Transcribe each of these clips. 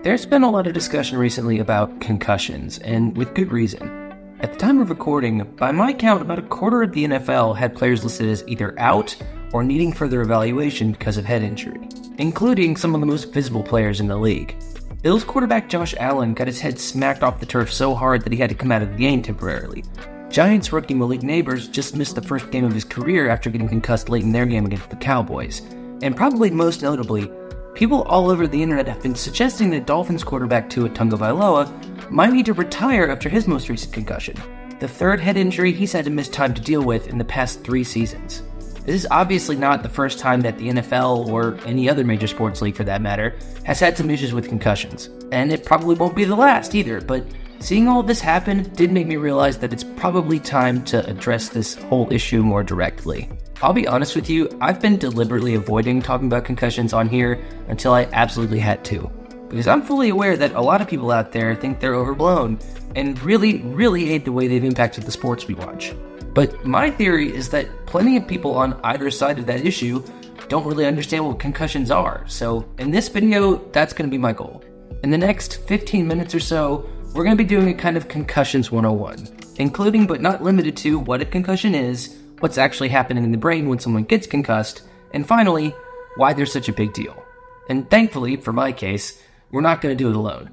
There's been a lot of discussion recently about concussions, and with good reason. At the time of recording, by my count, about a quarter of the NFL had players listed as either out or needing further evaluation because of head injury, including some of the most visible players in the league. Bills quarterback Josh Allen got his head smacked off the turf so hard that he had to come out of the game temporarily. Giants rookie Malik Neighbors just missed the first game of his career after getting concussed late in their game against the Cowboys. And probably most notably, people all over the internet have been suggesting that Dolphins quarterback Tua Tagovailoa might need to retire after his most recent concussion, the third head injury he's had to miss time to deal with in the past 3 seasons. This is obviously not the first time that the NFL, or any other major sports league for that matter, has had some issues with concussions. And it probably won't be the last either, but seeing all of this happen did make me realize that it's probably time to address this whole issue more directly. I'll be honest with you, I've been deliberately avoiding talking about concussions on here until I absolutely had to. Because I'm fully aware that a lot of people out there think they're overblown, and really hate the way they've impacted the sports we watch. But my theory is that plenty of people on either side of that issue don't really understand what concussions are, so in this video, that's going to be my goal. In the next 15 minutes or so, we're going to be doing a kind of Concussions 101, including but not limited to what a concussion is, what's actually happening in the brain when someone gets concussed, and finally, why there's such a big deal. And thankfully, for my case, we're not going to do it alone.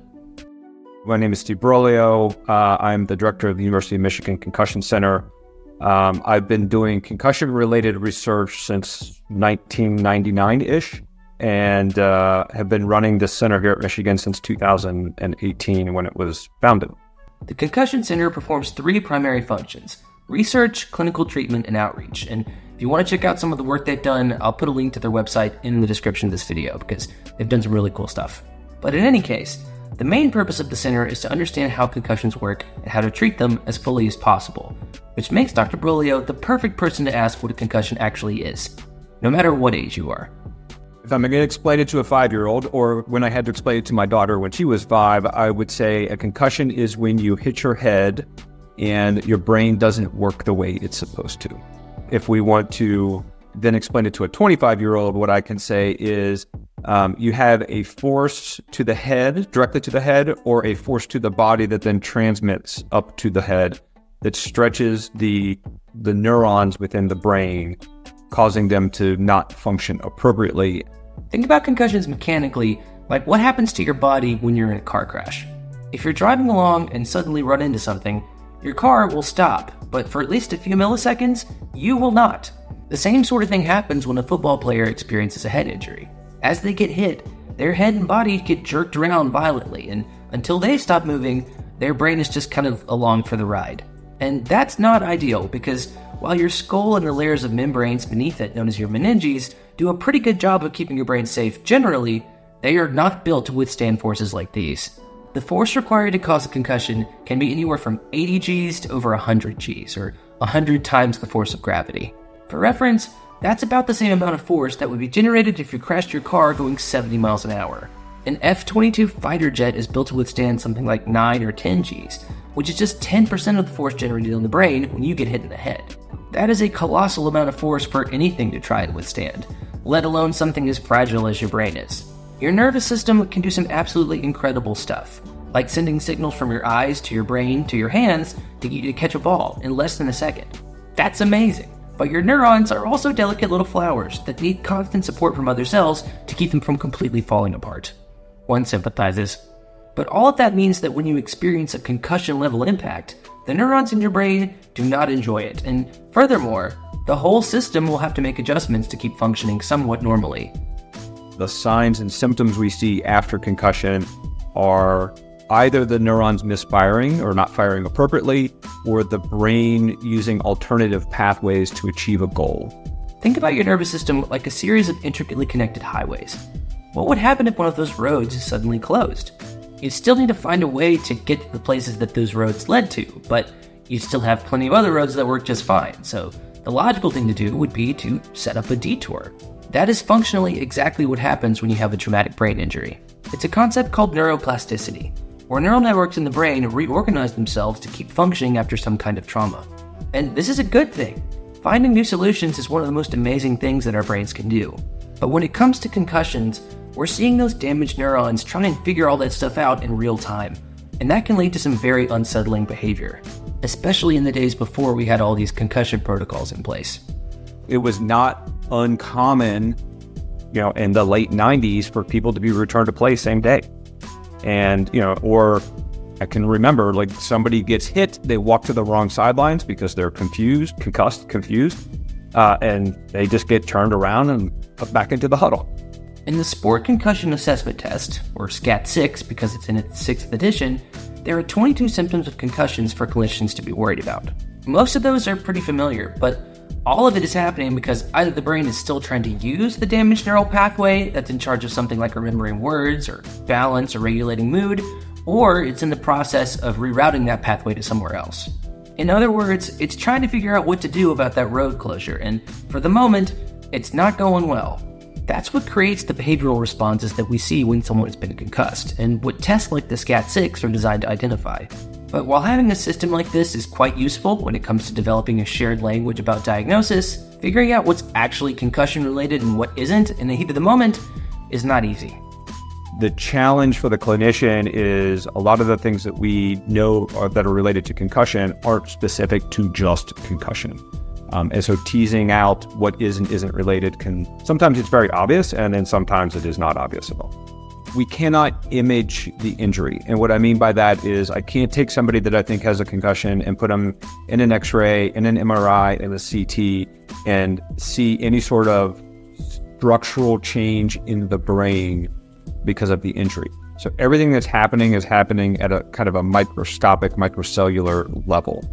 My name is Steve Broglio. I'm the director of the University of Michigan Concussion Center. I've been doing concussion-related research since 1999-ish, and have been running this center here at Michigan since 2018 when it was founded. The Concussion Center performs 3 primary functions: research, clinical treatment, and outreach. And if you want to check out some of the work they've done, I'll put a link to their website in the description of this video because they've done some really cool stuff. But in any case, the main purpose of the center is to understand how concussions work and how to treat them as fully as possible, which makes Dr. Broglio the perfect person to ask what a concussion actually is, no matter what age you are. If I'm going to explain it to a 5-year-old, or when I had to explain it to my daughter when she was 5, I would say a concussion is when you hit your head and your brain doesn't work the way it's supposed to. If we want to then explain it to a 25-year-old, what I can say is you have a force to the head, directly to the head, or a force to the body that then transmits up to the head that stretches the neurons within the brain, causing them to not function appropriately. Think about concussions mechanically, like what happens to your body when you're in a car crash. If you're driving along and suddenly run into something, your car will stop, but for at least a few milliseconds, you will not. The same sort of thing happens when a football player experiences a head injury. As they get hit, their head and body get jerked around violently, and until they stop moving, their brain is just kind of along for the ride. And that's not ideal, because while your skull and the layers of membranes beneath it, known as your meninges, do a pretty good job of keeping your brain safe generally, they are not built to withstand forces like these. The force required to cause a concussion can be anywhere from 80 Gs to over 100 Gs, or 100 times the force of gravity. For reference, that's about the same amount of force that would be generated if you crashed your car going 70 miles an hour. An F-22 fighter jet is built to withstand something like 9 or 10 Gs, which is just 10% of the force generated in the brain when you get hit in the head. That is a colossal amount of force for anything to try and withstand, let alone something as fragile as your brain is. Your nervous system can do some absolutely incredible stuff, like sending signals from your eyes to your brain to your hands to get you to catch a ball in less than a second. That's amazing. But your neurons are also delicate little flowers that need constant support from other cells to keep them from completely falling apart. One sympathizes. But all of that means that when you experience a concussion-level impact, the neurons in your brain do not enjoy it, and furthermore, the whole system will have to make adjustments to keep functioning somewhat normally. The signs and symptoms we see after concussion are either the neurons misfiring or not firing appropriately, or the brain using alternative pathways to achieve a goal. Think about your nervous system like a series of intricately connected highways. What would happen if one of those roads is suddenly closed? You'd still need to find a way to get to the places that those roads led to, but you still have plenty of other roads that work just fine, so the logical thing to do would be to set up a detour. That is functionally exactly what happens when you have a traumatic brain injury. It's a concept called neuroplasticity, where neural networks in the brain reorganize themselves to keep functioning after some kind of trauma. And this is a good thing. Finding new solutions is one of the most amazing things that our brains can do. But when it comes to concussions, we're seeing those damaged neurons trying to figure all that stuff out in real time. And that can lead to some very unsettling behavior, especially in the days before we had all these concussion protocols in place. It was not uncommon, in the late 90s for people to be returned to play same day. And, or I can remember, like, somebody gets hit, they walk to the wrong sidelines because they're confused, and they just get turned around and put back into the huddle. In the Sport Concussion Assessment Test, or SCAT-6 because it's in its 6th edition, there are 22 symptoms of concussions for clinicians to be worried about. Most of those are pretty familiar, but all of it is happening because either the brain is still trying to use the damaged neural pathway that's in charge of something like remembering words or balance or regulating mood, or it's in the process of rerouting that pathway to somewhere else. In other words, it's trying to figure out what to do about that road closure, and for the moment, it's not going well. That's what creates the behavioral responses that we see when someone has been concussed, and what tests like the SCAT-6 are designed to identify. But while having a system like this is quite useful when it comes to developing a shared language about diagnosis, figuring out what's actually concussion-related and what isn't in the heat of the moment is not easy. The challenge for the clinician is a lot of the things that we know that are related to concussion aren't specific to just concussion. And so teasing out what is and isn't related sometimes it's very obvious, and then sometimes it is not obvious at all. We cannot image the injury. And what I mean by that is I can't take somebody that I think has a concussion and put them in an X-ray, in an MRI, in a CT, and see any sort of structural change in the brain because of the injury. So everything that's happening is happening at a kind of a microscopic, microcellular level.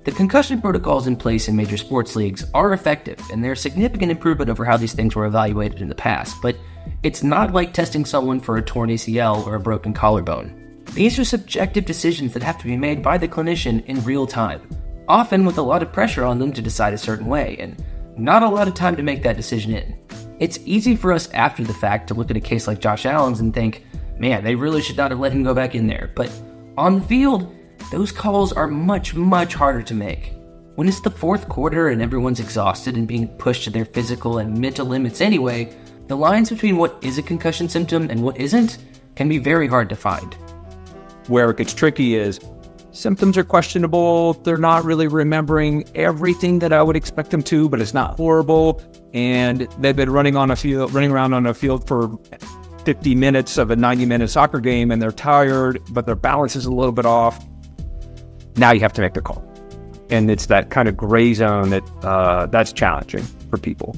The concussion protocols in place in major sports leagues are effective, and they're a significant improvement over how these things were evaluated in the past, but it's not like testing someone for a torn ACL or a broken collarbone. These are subjective decisions that have to be made by the clinician in real time, often with a lot of pressure on them to decide a certain way, and not a lot of time to make that decision in. It's easy for us after the fact to look at a case like Josh Allen's and think, man, they really should not have let him go back in there, but on the field, those calls are much, much harder to make. When it's the fourth quarter and everyone's exhausted and being pushed to their physical and mental limits anyway, the lines between what is a concussion symptom and what isn't can be very hard to find. Where it gets tricky is symptoms are questionable, they're not really remembering everything that I would expect them to, but it's not horrible, and they've been running around on a field for 50 minutes of a 90-minute soccer game, and they're tired, but their balance is a little bit off. Now you have to make the call. And it's that kind of gray zone that's challenging for people.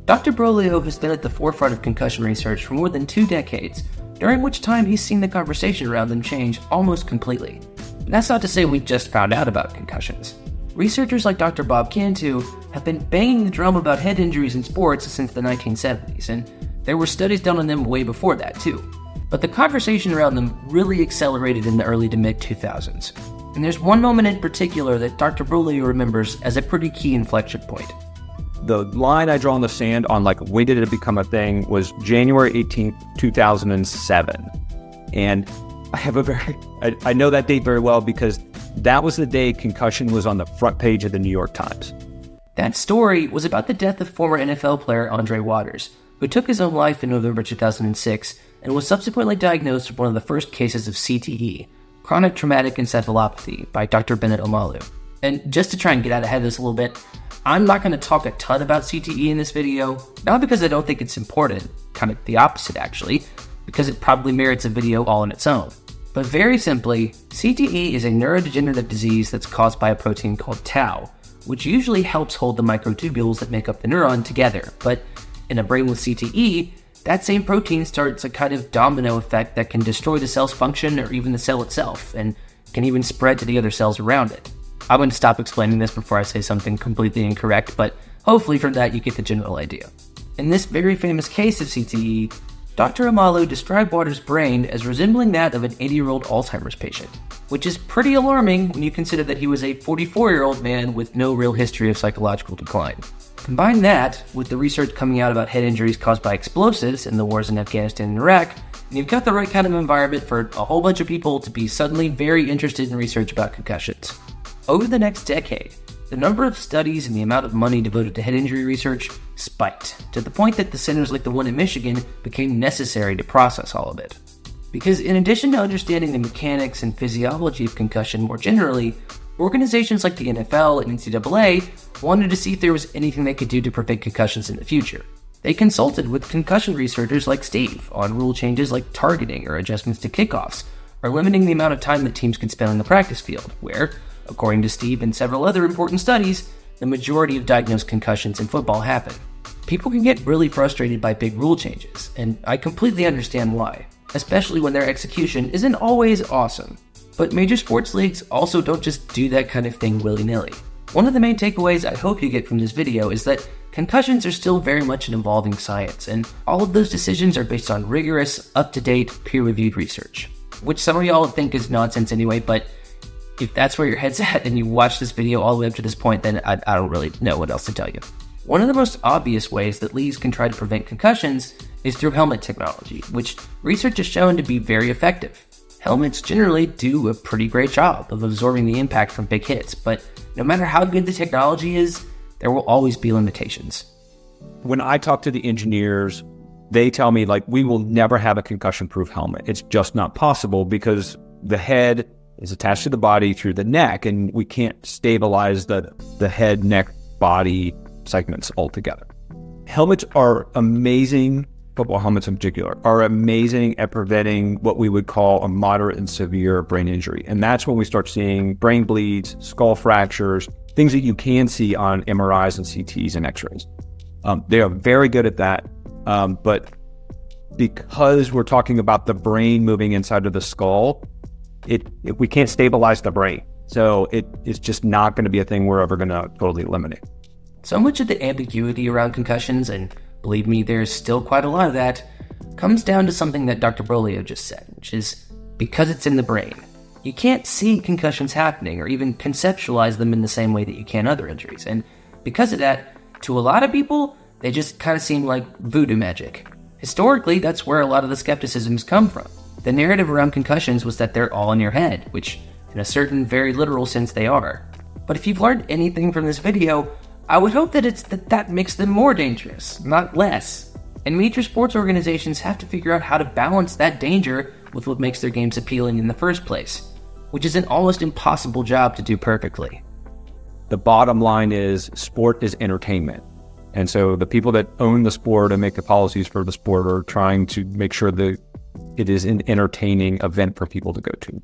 Dr. Broglio has been at the forefront of concussion research for more than 2 decades, during which time he's seen the conversation around them change almost completely. And that's not to say we just found out about concussions. Researchers like Dr. Bob Cantu have been banging the drum about head injuries in sports since the 1970s, and there were studies done on them way before that too. But the conversation around them really accelerated in the early to mid-2000s. And there's one moment in particular that Dr. Broglio remembers as a pretty key inflection point. The line I draw in the sand on when did it become a thing was January 18th, 2007. And I know that date very well because that was the day concussion was on the front page of the New York Times. That story was about the death of former NFL player Andre Waters, who took his own life in November 2006 and was subsequently diagnosed with one of the first cases of CTE, chronic traumatic encephalopathy, by Dr. Bennett Omalu. And just to try and get out ahead of this a little bit, I'm not going to talk a ton about CTE in this video, not because I don't think it's important, kind of the opposite actually, because it probably merits a video all on its own. But very simply, CTE is a neurodegenerative disease that's caused by a protein called tau, which usually helps hold the microtubules that make up the neuron together. But in a brain with CTE, that same protein starts a kind of domino effect that can destroy the cell's function or even the cell itself, and can even spread to the other cells around it. I'm going to stop explaining this before I say something completely incorrect, but hopefully from that you get the general idea. In this very famous case of CTE, Dr. Omalu described Waters' brain as resembling that of an 80-year-old Alzheimer's patient, which is pretty alarming when you consider that he was a 44-year-old man with no real history of psychological decline. Combine that with the research coming out about head injuries caused by explosives in the wars in Afghanistan and Iraq, and you've got the right kind of environment for a whole bunch of people to be suddenly very interested in research about concussions. Over the next decade, the number of studies and the amount of money devoted to head injury research spiked, to the point that the centers like the one in Michigan became necessary to process all of it. Because in addition to understanding the mechanics and physiology of concussion more generally, organizations like the NFL and NCAA wanted to see if there was anything they could do to prevent concussions in the future. They consulted with concussion researchers like Steve on rule changes like targeting or adjustments to kickoffs, or limiting the amount of time that teams could spend on the practice field, where, according to Steve and several other important studies, the majority of diagnosed concussions in football happen. People can get really frustrated by big rule changes, and I completely understand why, especially when their execution isn't always awesome. But major sports leagues also don't just do that kind of thing willy-nilly. One of the main takeaways I hope you get from this video is that concussions are still very much an evolving science, and all of those decisions are based on rigorous, up-to-date, peer-reviewed research. Which some of y'all think is nonsense anyway, but if that's where your head's at and you watch this video all the way up to this point, then I don't really know what else to tell you. One of the most obvious ways that leagues can try to prevent concussions is through helmet technology, which research has shown to be very effective. Helmets generally do a pretty great job of absorbing the impact from big hits, but no matter how good the technology is, there will always be limitations. When I talk to the engineers, they tell me, like, we will never have a concussion-proof helmet. It's just not possible because the head is attached to the body through the neck, and we can't stabilize the head, neck, body segments altogether. Helmets are amazing, football helmets in particular, are amazing at preventing what we would call a moderate and severe brain injury. And that's when we start seeing brain bleeds, skull fractures, things that you can see on MRIs and CTs and x-rays. They are very good at that. But because we're talking about the brain moving inside of the skull, we can't stabilize the brain. So it's just not going to be a thing we're ever going to totally eliminate. So much of the ambiguity around concussions, and believe me, there's still quite a lot of that, comes down to something that Dr. Broglio just said, which is because it's in the brain. You can't see concussions happening or even conceptualize them in the same way that you can other injuries. And because of that, to a lot of people, they just kind of seem like voodoo magic. Historically, that's where a lot of the skepticisms come from. The narrative around concussions was that they're all in your head, which in a certain very literal sense they are. But if you've learned anything from this video, I would hope that it's that makes them more dangerous, not less. And major sports organizations have to figure out how to balance that danger with what makes their games appealing in the first place, which is an almost impossible job to do perfectly. The bottom line is sport is entertainment. And so the people that own the sport and make the policies for the sport are trying to make sure that it is an entertaining event for people to go to.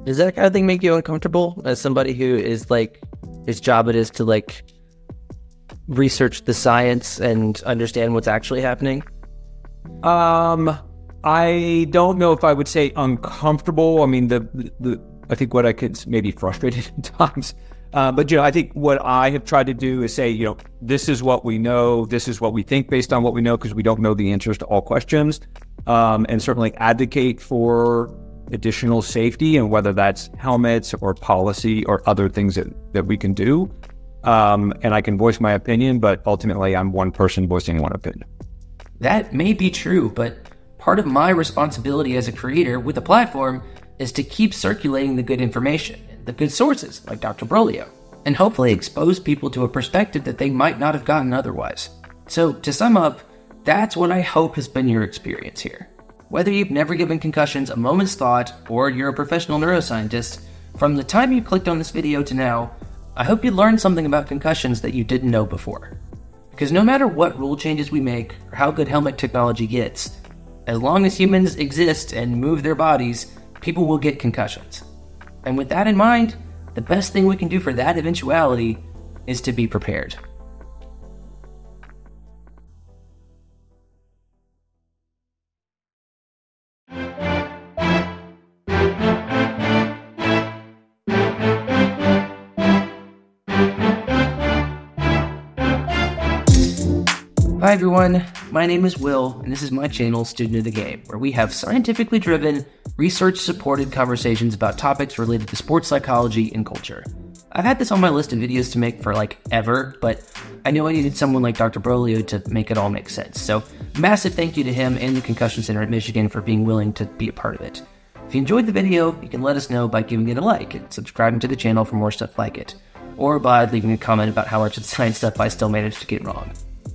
Does that kind of thing make you uncomfortable as somebody who is like, his job it is to like research the science and understand what's actually happening? I don't know if I would say uncomfortable. I mean, I think what I could maybe frustrated at times. But, I think what I have tried to do is say, this is what we know. This is what we think based on what we know, because we don't know the answers to all questions. And certainly advocate for additional safety, and whether that's helmets or policy or other things that we can do. And I can voice my opinion, but ultimately I'm one person voicing one opinion. That may be true, but part of my responsibility as a creator with a platform is to keep circulating the good information, the good sources like Dr. Broglio, and hopefully expose people to a perspective that they might not have gotten otherwise. So to sum up, that's what I hope has been your experience here. Whether you've never given concussions a moment's thought or you're a professional neuroscientist, from the time you clicked on this video to now, I hope you learned something about concussions that you didn't know before. Because no matter what rule changes we make or how good helmet technology gets, as long as humans exist and move their bodies, people will get concussions. And with that in mind, the best thing we can do for that eventuality is to be prepared. Hi everyone, my name is Will, and this is my channel, Student of the Game, where we have scientifically driven, research-supported conversations about topics related to sports psychology and culture. I've had this on my list of videos to make for ever, but I knew I needed someone like Dr. Broglio to make it all make sense. So massive thank you to him and the Concussion Center at Michigan for being willing to be a part of it. If you enjoyed the video, you can let us know by giving it a like and subscribing to the channel for more stuff like it. or by leaving a comment about how much of the science stuff I still managed to get wrong.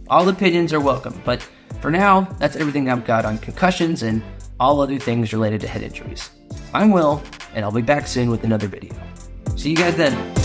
All opinions are welcome, but for now, that's everything I've got on concussions and all other things related to head injuries. I'm Will, and I'll be back soon with another video. See you guys then.